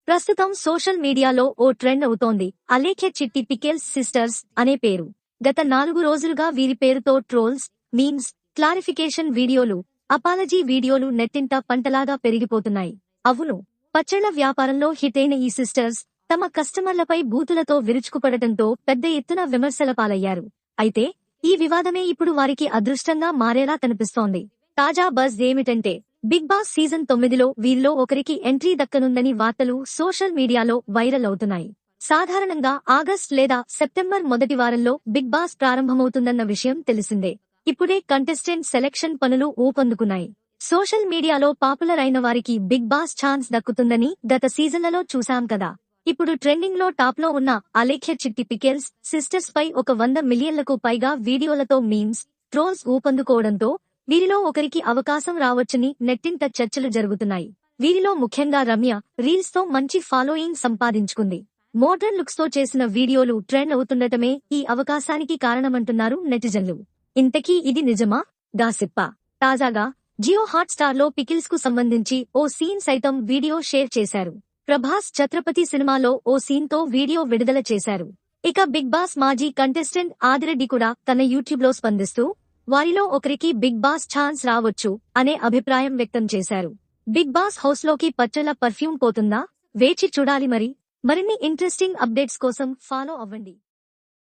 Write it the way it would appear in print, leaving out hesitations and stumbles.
ప్రస్తుతం సోషల్ మీడియాలో ఓ ట్రెండ్ అవుతోంది అలేఖ్య చిట్టి పికెల్స్ సిస్టర్స్ అనే పేరు. గత 4 రోజులుగా వీరి పేరుతో ట్రోల్స్, మీమ్స్, క్లారిఫికేషన్ వీడియోలు, అపాలజీ వీడియోలు నెట్టింట పంటలాగా పెరిగిపోతున్నాయి. అవును, పచ్చళ్ల వ్యాపారంలో హిట్ అయిన ఈ సిస్టర్స్ తమ కస్టమర్లపై బూతులతో విరుచుకుపడటంతో పెద్ద ఎత్తున విమర్శల పాలయ్యారు. అయితే ఈ వివాదమే ఇప్పుడు వారికి అదృష్టంగా మారేలా కనిపిస్తోంది. తాజా బజ్ ఏమిటంటే బిగ్ బాస్ సీజన్ 9లో వీరిలో ఒకరికి ఎంట్రీ దక్కనుందని వార్తలు సోషల్ మీడియాలో వైరల్ అవుతున్నాయి. సాధారణంగా ఆగస్ట్ లేదా సెప్టెంబర్ మొదటి వారంలో బిగ్ బాస్ ప్రారంభమవుతుందన్న విషయం తెలిసిందే. ఇప్పుడే కంటెస్టెంట్ సెలక్షన్ పనులు ఊపందుకున్నాయి. సోషల్ మీడియాలో పాపులర్ అయిన వారికి బిగ్ బాస్ ఛాన్స్ దక్కుతుందని గత సీజన్లలో చూశాం కదా. ఇప్పుడు ట్రెండింగ్ లో టాప్ లో ఉన్న అలేఖ్య చిట్టి పికెల్స్ సిస్టర్స్ పై ఒక 100 మిలియన్లకు పైగా వీడియోలతో మీమ్స్, ట్రోల్స్ ఊపందుకోవడంతో వీరిలో ఒకరికి అవకాశం రావచ్చని నెట్టింట చర్చలు జరుగుతున్నాయి. వీరిలో ముఖ్యంగా రమ్య రీల్స్ తో మంచి ఫాలోయింగ్ సంపాదించుకుంది. మోడర్న్ లుక్స్ తో చేసిన వీడియోలు ట్రెండ్ అవుతుండటమే ఈ అవకాశానికి కారణమంటున్నారు నెటిజన్లు. ఇంతకీ ఇది నిజమా, గాసిప్పా? తాజాగా జియో హాట్‌స్టార్ లో పికిల్స్ కు సంబంధించి ఓ సీన్ సైతం వీడియో షేర్ చేశారు. ప్రభాస్ ఛత్రపతి సినిమాలో ఓ సీన్ తో వీడియో విడుదల చేశారు. ఇక బిగ్ బాస్ మాజీ కంటెస్టెంట్ ఆదిరెడ్డి కూడా తన యూట్యూబ్ లో స్పందిస్తూ వారిలో ఒకరికి బిగ్ బాస్ ఛాన్స్ రావొచ్చు అనే అభిప్రాయం వ్యక్తం చేశారు. బిగ్ బాస్ హౌస్ లోకి పచ్చళ్ల పర్ఫ్యూమ్ పోతుందా? వేచి చూడాలి మరి. మరిన్ని ఇంట్రెస్టింగ్ అప్డేట్స్ కోసం ఫాలో అవ్వండి.